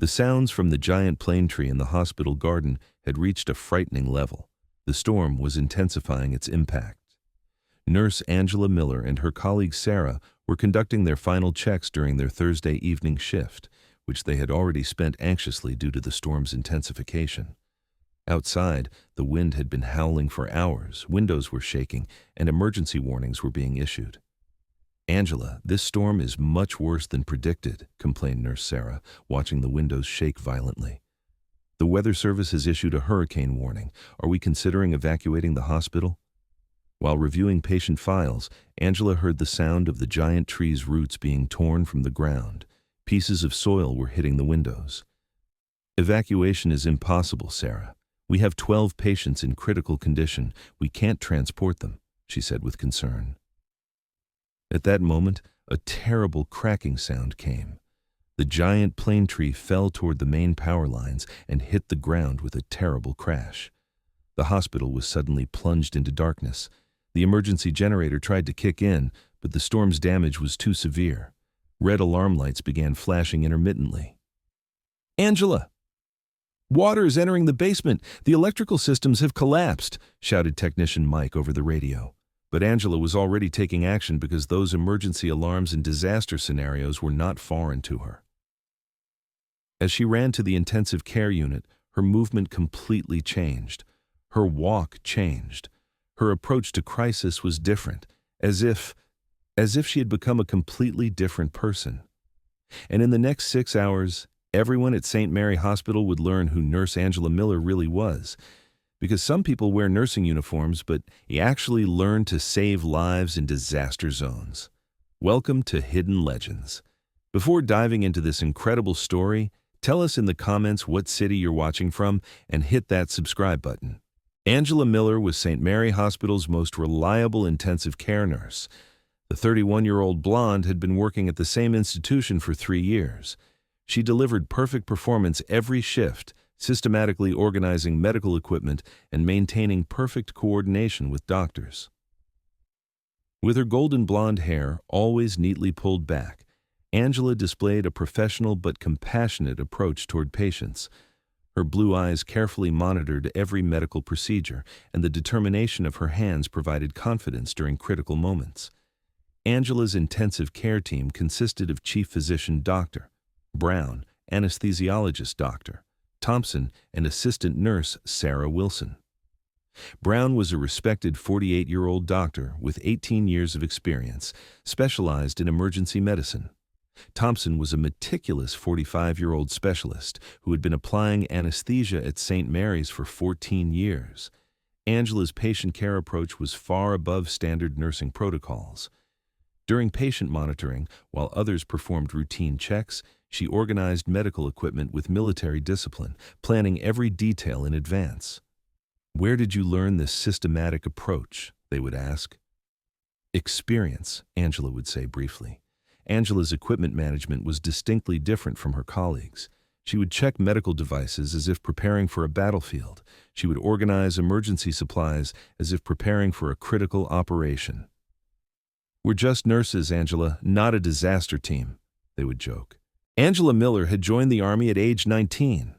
The sounds from the giant plane tree in the hospital garden had reached a frightening level. The storm was intensifying its impact. Nurse Angela Miller and her colleague Sarah were conducting their final checks during their Thursday evening shift, which they had already spent anxiously due to the storm's intensification. Outside, the wind had been howling for hours, windows were shaking, and emergency warnings were being issued. "Angela, this storm is much worse than predicted," complained Nurse Sarah, watching the windows shake violently. "The Weather Service has issued a hurricane warning. Are we considering evacuating the hospital?" While reviewing patient files, Angela heard the sound of the giant tree's roots being torn from the ground. Pieces of soil were hitting the windows. "Evacuation is impossible, Sarah. We have 12 patients in critical condition. We can't transport them," she said with concern. At that moment, a terrible cracking sound came. The giant plane tree fell toward the main power lines and hit the ground with a terrible crash. The hospital was suddenly plunged into darkness. The emergency generator tried to kick in, but the storm's damage was too severe. Red alarm lights began flashing intermittently. "Angela! Water is entering the basement! The electrical systems have collapsed!" shouted Technician Mike over the radio. But Angela was already taking action because those emergency alarms and disaster scenarios were not foreign to her. As she ran to the intensive care unit, her movement completely changed. Her walk changed. Her approach to crisis was different, as if she had become a completely different person. And in the next 6 hours, everyone at St. Mary Hospital would learn who Nurse Angela Miller really was. Because some people wear nursing uniforms, but he actually learned to save lives in disaster zones. Welcome to Hidden Legends. Before diving into this incredible story, tell us in the comments what city you're watching from and hit that subscribe button. Angela Miller was St. Mary Hospital's most reliable intensive care nurse. The 31-year-old blonde had been working at the same institution for 3 years. She delivered perfect performance every shift, systematically organizing medical equipment and maintaining perfect coordination with doctors. With her golden blonde hair always neatly pulled back, Angela displayed a professional but compassionate approach toward patients. Her blue eyes carefully monitored every medical procedure, and the determination of her hands provided confidence during critical moments. Angela's intensive care team consisted of Chief Physician Dr. Brown, Anesthesiologist Dr. Thompson, and Assistant Nurse Sarah Wilson. Brown was a respected 48-year-old doctor with 18 years of experience, specialized in emergency medicine. Thompson was a meticulous 45-year-old specialist who had been applying anesthesia at St. Mary's for 14 years. Angela's patient care approach was far above standard nursing protocols. During patient monitoring, while others performed routine checks, she organized medical equipment with military discipline, planning every detail in advance. "Where did you learn this systematic approach?" they would ask. "Experience," Angela would say briefly. Angela's equipment management was distinctly different from her colleagues. She would check medical devices as if preparing for a battlefield. She would organize emergency supplies as if preparing for a critical operation. "We're just nurses, Angela, not a disaster team," they would joke. Angela Miller had joined the Army at age 19.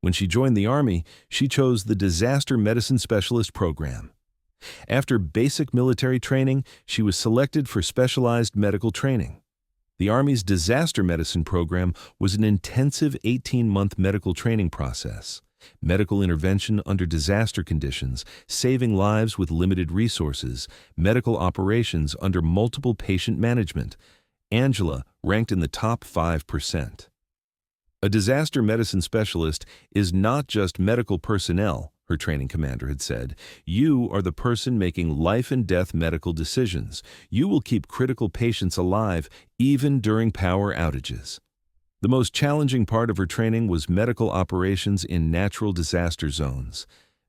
When she joined the Army, she chose the Disaster Medicine Specialist program. After basic military training, she was selected for specialized medical training. The Army's disaster medicine program was an intensive 18-month medical training process. Medical intervention under disaster conditions, saving lives with limited resources, medical operations under multiple patient management. Angela ranked in the top 5%. A disaster medicine specialist is not just medical personnel, her training commander had said. You are the person making life and death medical decisions. You will keep critical patients alive even during power outages. The most challenging part of her training was medical operations in natural disaster zones,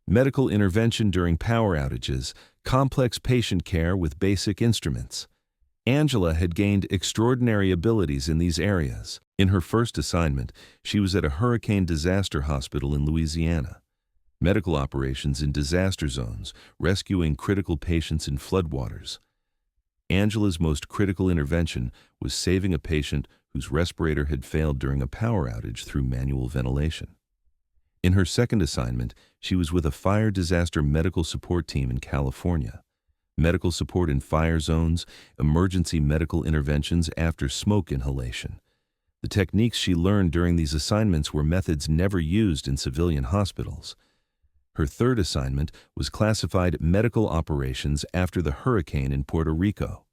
medical intervention during power outages, complex patient care with basic instruments. Angela had gained extraordinary abilities in these areas. In her first assignment, she was at a hurricane disaster hospital in Louisiana. Medical operations in disaster zones, rescuing critical patients in floodwaters. Angela's most critical intervention was saving a patient whose respirator had failed during a power outage through manual ventilation. In her second assignment, she was with a fire disaster medical support team in California. Medical support in fire zones, emergency medical interventions after smoke inhalation. The techniques she learned during these assignments were methods never used in civilian hospitals. Her third assignment was classified medical operations after the hurricane in Puerto Rico.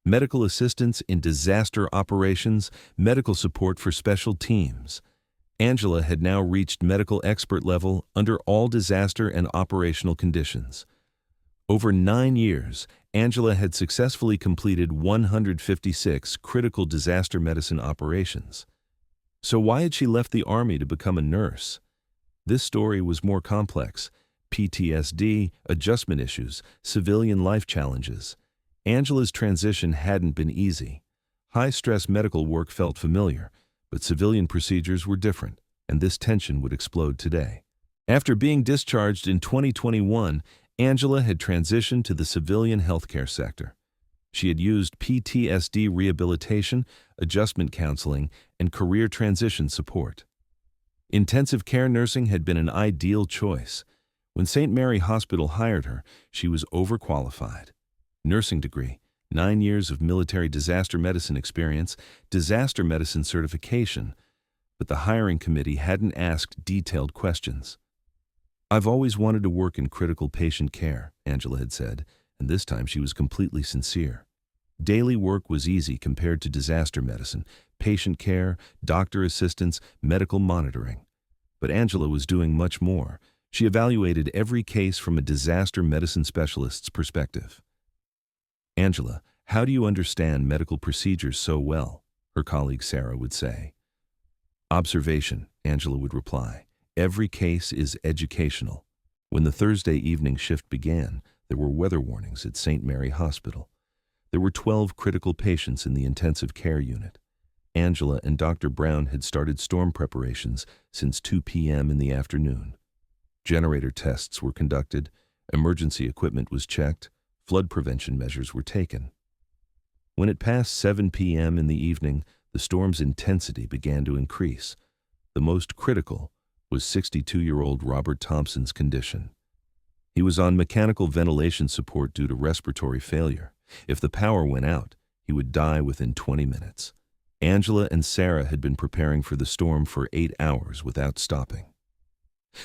Medical assistance in disaster operations, medical support for special teams. Angela had now reached medical expert level under all disaster and operational conditions. Over 9 years, Angela had successfully completed 156 critical disaster medicine operations. So why had she left the Army to become a nurse? This story was more complex. PTSD, adjustment issues, civilian life challenges. Angela's transition hadn't been easy. High-stress medical work felt familiar, but civilian procedures were different, and this tension would explode today. After being discharged in 2021, Angela had transitioned to the civilian healthcare sector. She had used PTSD rehabilitation, adjustment counseling, and career transition support. Intensive care nursing had been an ideal choice. When St. Mary Hospital hired her, she was overqualified. Nursing degree, 9 years of military disaster medicine experience, disaster medicine certification, but the hiring committee hadn't asked detailed questions. "I've always wanted to work in critical patient care," Angela had said, and this time she was completely sincere. Daily work was easy compared to disaster medicine, patient care, doctor assistance, medical monitoring. But Angela was doing much more. She evaluated every case from a disaster medicine specialist's perspective. "Angela, how do you understand medical procedures so well?" her colleague Sarah would say. "Observation," Angela would reply. "Every case is educational." When the Thursday evening shift began, there were weather warnings at St. Mary Hospital. There were 12 critical patients in the intensive care unit. Angela and Dr. Brown had started storm preparations since 2 p.m. in the afternoon. Generator tests were conducted, emergency equipment was checked, flood prevention measures were taken. When it passed 7 p.m. in the evening, the storm's intensity began to increase. The most critical was 62-year-old Robert Thompson's condition. He was on mechanical ventilation support due to respiratory failure. If the power went out, he would die within 20 minutes. Angela and Sarah had been preparing for the storm for 8 hours without stopping.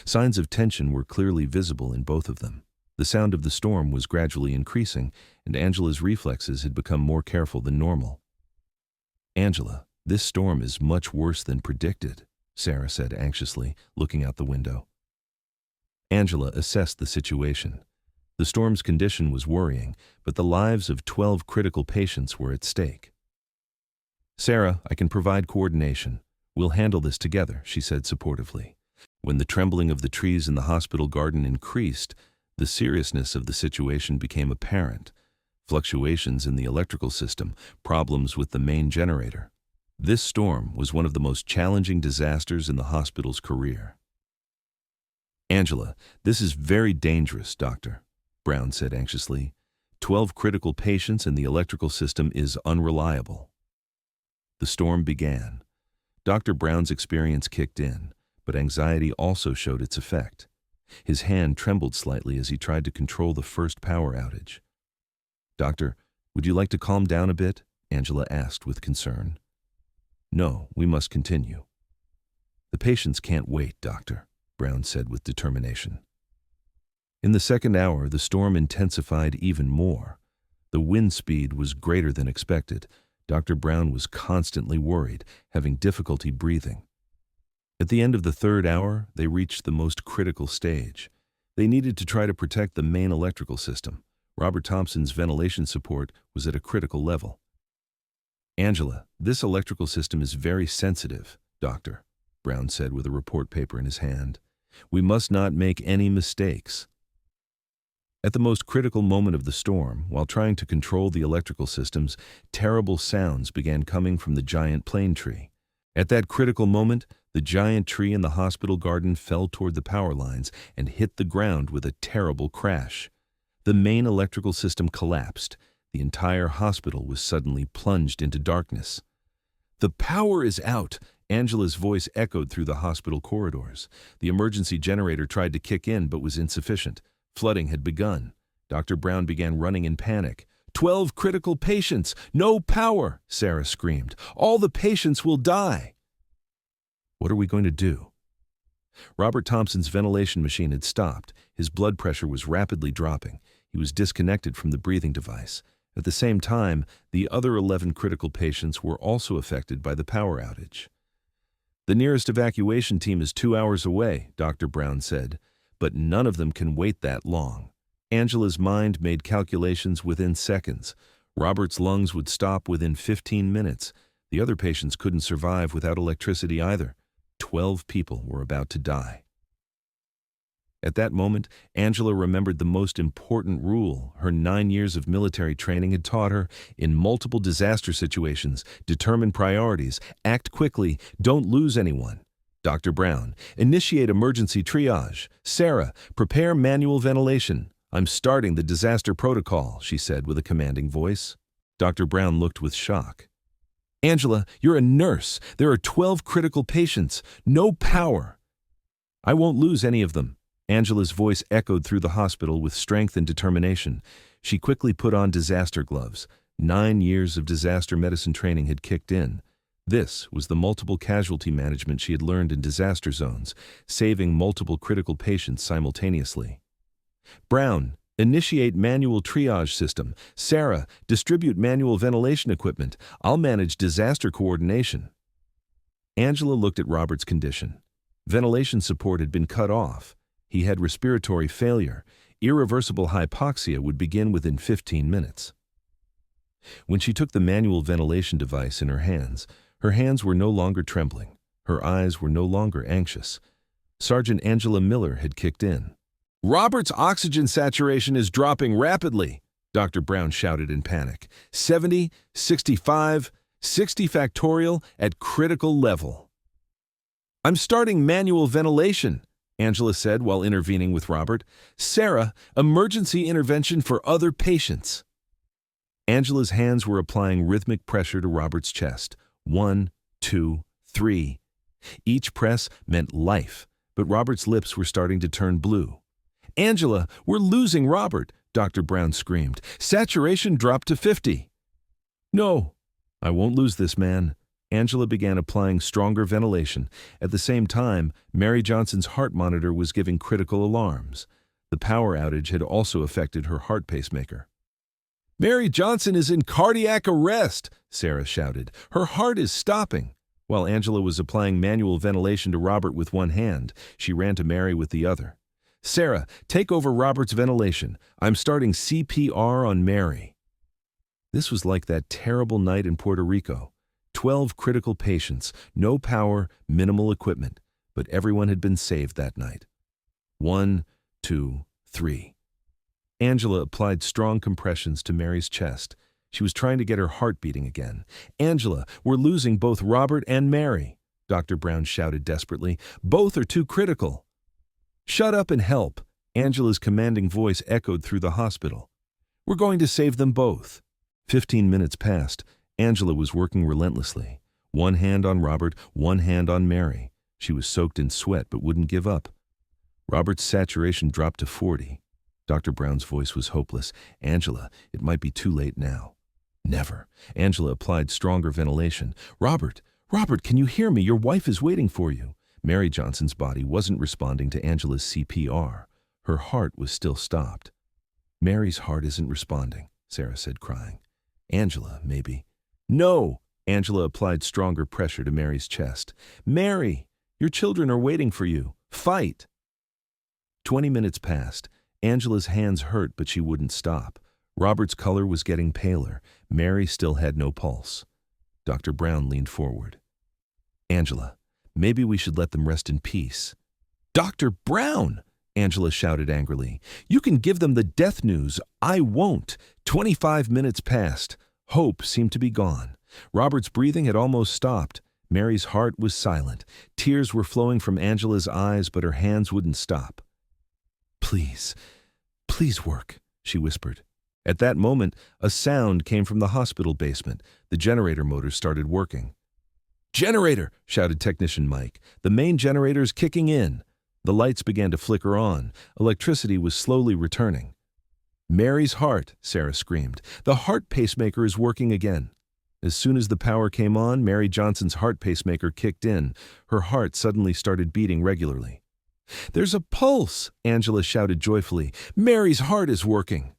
Signs of tension were clearly visible in both of them. The sound of the storm was gradually increasing, and Angela's reflexes had become more careful than normal. "Angela, this storm is much worse than predicted," Sarah said anxiously, looking out the window. Angela assessed the situation. The storm's condition was worrying, but the lives of 12 critical patients were at stake. "Sarah, I can provide coordination. We'll handle this together," she said supportively. When the trembling of the trees in the hospital garden increased, the seriousness of the situation became apparent. Fluctuations in the electrical system, problems with the main generator. This storm was one of the most challenging disasters in the hospital's career. "Angela, this is very dangerous, Doctor," Brown said anxiously. 12 critical patients and the electrical system is unreliable." The storm began. Dr. Brown's experience kicked in, but anxiety also showed its effect. His hand trembled slightly as he tried to control the first power outage. "Doctor, would you like to calm down a bit?" Angela asked with concern. "No, we must continue." "The patients can't wait, Doctor," Brown said with determination. In the second hour, the storm intensified even more. The wind speed was greater than expected. Dr. Brown was constantly worried, having difficulty breathing. At the end of the third hour, they reached the most critical stage. They needed to try to protect the main electrical system. Robert Thompson's ventilation support was at a critical level. "Angela, this electrical system is very sensitive, Doctor," Brown said with a report paper in his hand. "We must not make any mistakes." At the most critical moment of the storm, while trying to control the electrical systems, terrible sounds began coming from the giant plane tree. At that critical moment, the giant tree in the hospital garden fell toward the power lines and hit the ground with a terrible crash. The main electrical system collapsed. The entire hospital was suddenly plunged into darkness. The power is out. Angela's voice echoed through the hospital corridors. The emergency generator tried to kick in but was insufficient. Flooding had begun. Dr. Brown began running in panic. 12 critical patients! No power! Sarah screamed. All the patients will die! What are we going to do? Robert Thompson's ventilation machine had stopped. His blood pressure was rapidly dropping. He was disconnected from the breathing device. At the same time, the other 11 critical patients were also affected by the power outage. The nearest evacuation team is 2 hours away, Dr. Brown said, but none of them can wait that long. Angela's mind made calculations within seconds. Robert's lungs would stop within 15 minutes. The other patients couldn't survive without electricity either. 12 people were about to die. At that moment, Angela remembered the most important rule her 9 years of military training had taught her. In multiple disaster situations, determine priorities, act quickly, don't lose anyone. Dr. Brown, initiate emergency triage. Sarah, prepare manual ventilation. I'm starting the disaster protocol, she said with a commanding voice. Dr. Brown looked with shock. Angela, you're a nurse. There are 12 critical patients. No power. I won't lose any of them. Angela's voice echoed through the hospital with strength and determination. She quickly put on disaster gloves. 9 years of disaster medicine training had kicked in. This was the multiple casualty management she had learned in disaster zones, saving multiple critical patients simultaneously. Brown, initiate manual triage system. Sarah, distribute manual ventilation equipment. I'll manage disaster coordination. Angela looked at Robert's condition. Ventilation support had been cut off. He had respiratory failure. Irreversible hypoxia would begin within 15 minutes. When she took the manual ventilation device in her hands were no longer trembling. Her eyes were no longer anxious. Sergeant Angela Miller had kicked in. Robert's oxygen saturation is dropping rapidly, Dr. Brown shouted in panic. 70, 65, 60 factorial at critical level. I'm starting manual ventilation, Angela said while intervening with Robert. Sarah, emergency intervention for other patients. Angela's hands were applying rhythmic pressure to Robert's chest. 1, 2, 3. Each press meant life, but Robert's lips were starting to turn blue. Angela, we're losing Robert, Dr. Brown screamed. Saturation dropped to 50. No, I won't lose this man. Angela began applying stronger ventilation. At the same time, Mary Johnson's heart monitor was giving critical alarms. The power outage had also affected her heart pacemaker. Mary Johnson is in cardiac arrest, Sarah shouted. Her heart is stopping. While Angela was applying manual ventilation to Robert with one hand, she ran to Mary with the other. Sarah, take over Robert's ventilation. I'm starting CPR on Mary. This was like that terrible night in Puerto Rico. 12 critical patients, no power, minimal equipment, but everyone had been saved that night. 1, 2, 3. Angela applied strong compressions to Mary's chest. She was trying to get her heart beating again. Angela, we're losing both Robert and Mary, Dr. Brown shouted desperately. Both are too critical. Shut up and help, Angela's commanding voice echoed through the hospital. We're going to save them both. 15 minutes passed. Angela was working relentlessly. One hand on Robert, one hand on Mary. She was soaked in sweat but wouldn't give up. Robert's saturation dropped to 40. Dr. Brown's voice was hopeless. Angela, it might be too late now. Never. Angela applied stronger ventilation. Robert, can you hear me? Your wife is waiting for you. Mary Johnson's body wasn't responding to Angela's CPR. Her heart was still stopped. Mary's heart isn't responding, Sarah said, crying. Angela, maybe. No! Angela applied stronger pressure to Mary's chest. Mary, your children are waiting for you. Fight! 20 minutes passed. Angela's hands hurt, but she wouldn't stop. Robert's color was getting paler. Mary still had no pulse. Dr. Brown leaned forward. Angela, maybe we should let them rest in peace. Dr. Brown! Angela shouted angrily. You can give them the death news. I won't. 25 minutes passed. Hope seemed to be gone. Robert's breathing had almost stopped. Mary's heart was silent. Tears were flowing from Angela's eyes, but her hands wouldn't stop. Please work, she whispered. At that moment, a sound came from the hospital basement. The generator motors started working. "Generator!" shouted Technician Mike. "The main generator is kicking in." The lights began to flicker on. Electricity was slowly returning. "Mary's heart," Sarah screamed. "The heart pacemaker is working again." As soon as the power came on, Mary Johnson's heart pacemaker kicked in. Her heart suddenly started beating regularly. "There's a pulse!" Angela shouted joyfully. "Mary's heart is working!"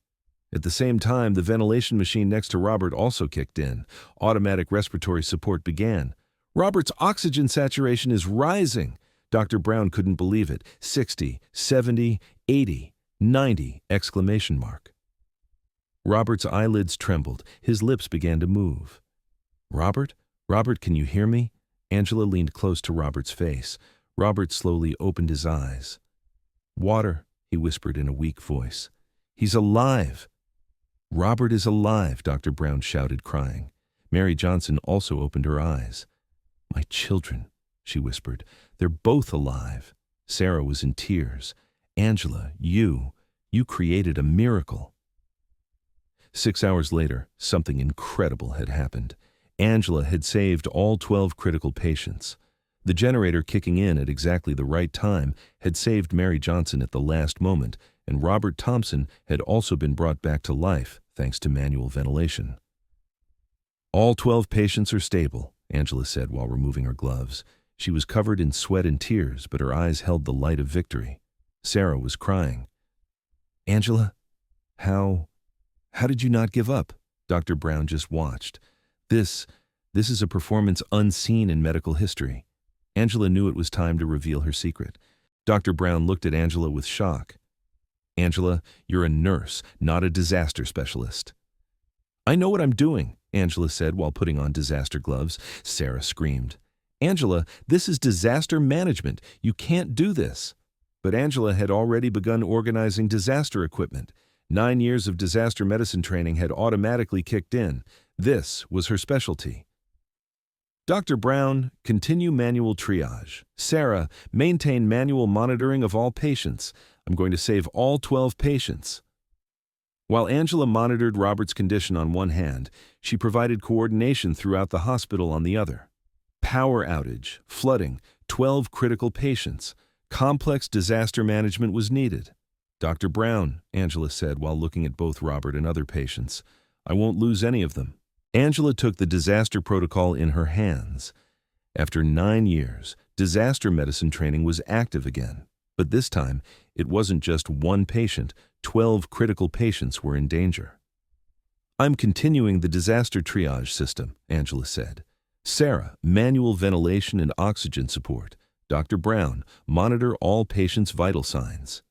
At the same time, the ventilation machine next to Robert also kicked in. Automatic respiratory support began. "Robert's oxygen saturation is rising!" Dr. Brown couldn't believe it. 60, 70, 80, 90, exclamation mark. Robert's eyelids trembled. His lips began to move. "Robert? Robert, can you hear me?" Angela leaned close to Robert's face. Robert slowly opened his eyes. "Water," he whispered in a weak voice. "He's alive!" "Robert is alive," Dr. Brown shouted, crying. Mary Johnson also opened her eyes. "My children," she whispered. "They're both alive." Sarah was in tears. "Angela, you created a miracle." 6 hours later, something incredible had happened. Angela had saved all 12 critical patients. The generator kicking in at exactly the right time had saved Mary Johnson at the last moment, and Robert Thompson had also been brought back to life thanks to manual ventilation. "All 12 patients are stable," Angela said while removing her gloves. She was covered in sweat and tears, but her eyes held the light of victory. Sarah was crying. "Angela, how did you not give up?" Dr. Brown just watched. This is a performance unseen in medical history." Angela knew it was time to reveal her secret. Dr. Brown looked at Angela with shock. "Angela, you're a nurse, not a disaster specialist." "I know what I'm doing," Angela said while putting on disaster gloves. Sarah screamed. "Angela, this is disaster management. You can't do this." But Angela had already begun organizing disaster equipment. 9 years of disaster medicine training had automatically kicked in. This was her specialty. "Dr. Brown, continue manual triage. Sarah, maintain manual monitoring of all patients. I'm going to save all 12 patients." While Angela monitored Robert's condition on one hand, she provided coordination throughout the hospital on the other. Power outage, flooding, 12 critical patients. Complex disaster management was needed. "Dr. Brown," Angela said while looking at both Robert and other patients, "I won't lose any of them." Angela took the disaster protocol in her hands. After 9 years, disaster medicine training was active again. But this time, it wasn't just one patient. 12 critical patients were in danger. "I'm continuing the disaster triage system," Angela said. "Sarah, manual ventilation and oxygen support. Dr. Brown, monitor all patients' vital signs."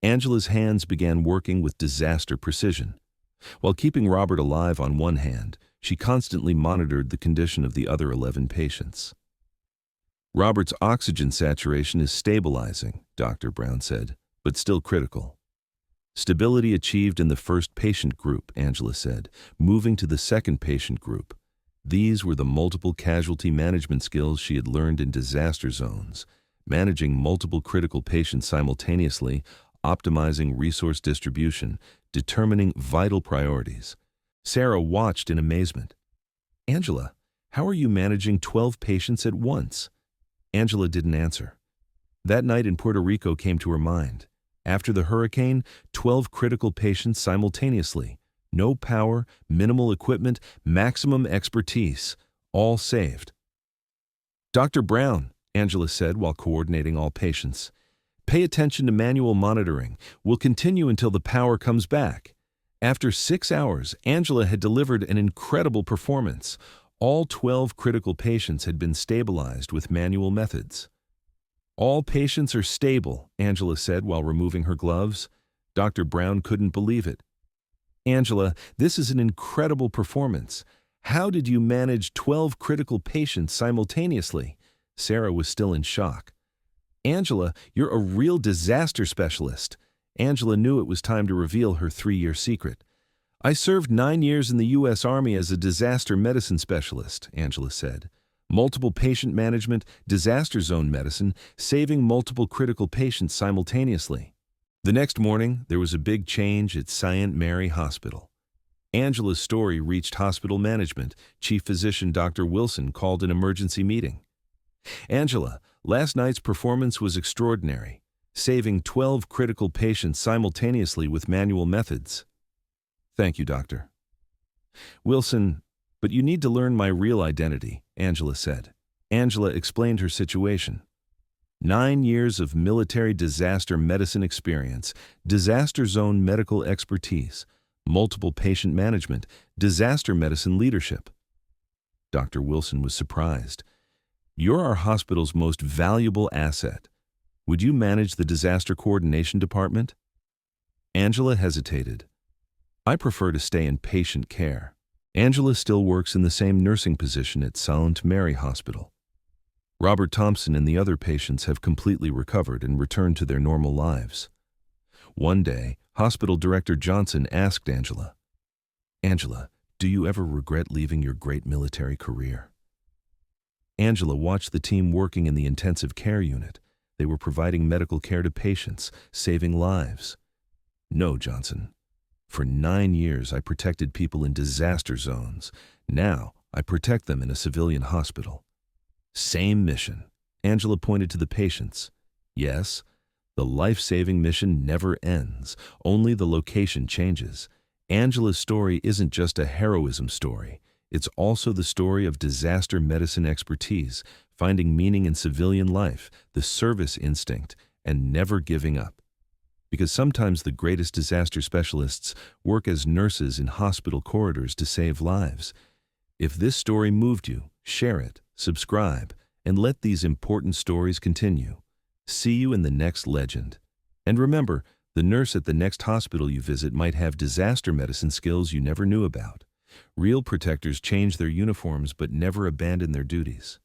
Angela's hands began working with disaster precision. While keeping Robert alive on one hand, she constantly monitored the condition of the other 11 patients. "Robert's oxygen saturation is stabilizing," Dr. Brown said, "but still critical." "Stability achieved in the first patient group," Angela said, moving to the second patient group. These were the multiple casualty management skills she had learned in disaster zones, managing multiple critical patients simultaneously, optimizing resource distribution, determining vital priorities. Sarah watched in amazement. "Angela, how are you managing 12 patients at once?" Angela didn't answer. That night in Puerto Rico came to her mind. After the hurricane, 12 critical patients simultaneously. No power, minimal equipment, maximum expertise, all saved. "Dr. Brown," Angela said while coordinating all patients, "pay attention to manual monitoring. We'll continue until the power comes back." After 6 hours, Angela had delivered an incredible performance. All 12 critical patients had been stabilized with manual methods. "All patients are stable," Angela said while removing her gloves. Dr. Brown couldn't believe it. "Angela, this is an incredible performance. How did you manage 12 critical patients simultaneously?" Sarah was still in shock. "Angela, you're a real disaster specialist." Angela knew it was time to reveal her 3-year secret. "I served 9 years in the U.S. Army as a disaster medicine specialist," Angela said. "Multiple patient management, disaster zone medicine, saving multiple critical patients simultaneously." The next morning, there was a big change at Saint Mary Hospital. Angela's story reached hospital management. Chief physician Dr. Wilson called an emergency meeting. "Angela, last night's performance was extraordinary, saving 12 critical patients simultaneously with manual methods." "Thank you, doctor." "Wilson, but you need to learn my real identity," Angela said. Angela explained her situation. 9 years of military disaster medicine experience, disaster zone medical expertise, multiple patient management, disaster medicine leadership. Dr. Wilson was surprised. "You're our hospital's most valuable asset. Would you manage the disaster coordination department?" Angela hesitated. "I prefer to stay in patient care." Angela still works in the same nursing position at St. Mary Hospital. Robert Thompson and the other patients have completely recovered and returned to their normal lives. One day, Hospital Director Johnson asked Angela, "Angela, do you ever regret leaving your great military career?" Angela watched the team working in the intensive care unit. They were providing medical care to patients, saving lives. "No, Johnson. For 9 years, I protected people in disaster zones. Now, I protect them in a civilian hospital." Same mission. Angela pointed to the patients. Yes, the life-saving mission never ends. Only the location changes. Angela's story isn't just a heroism story. It's also the story of disaster medicine expertise, finding meaning in civilian life, the service instinct, and never giving up. Because sometimes the greatest disaster specialists work as nurses in hospital corridors to save lives. If this story moved you, share it, subscribe, and let these important stories continue. See you in the next legend. And remember, the nurse at the next hospital you visit might have disaster medicine skills you never knew about. Real protectors change their uniforms but never abandon their duties.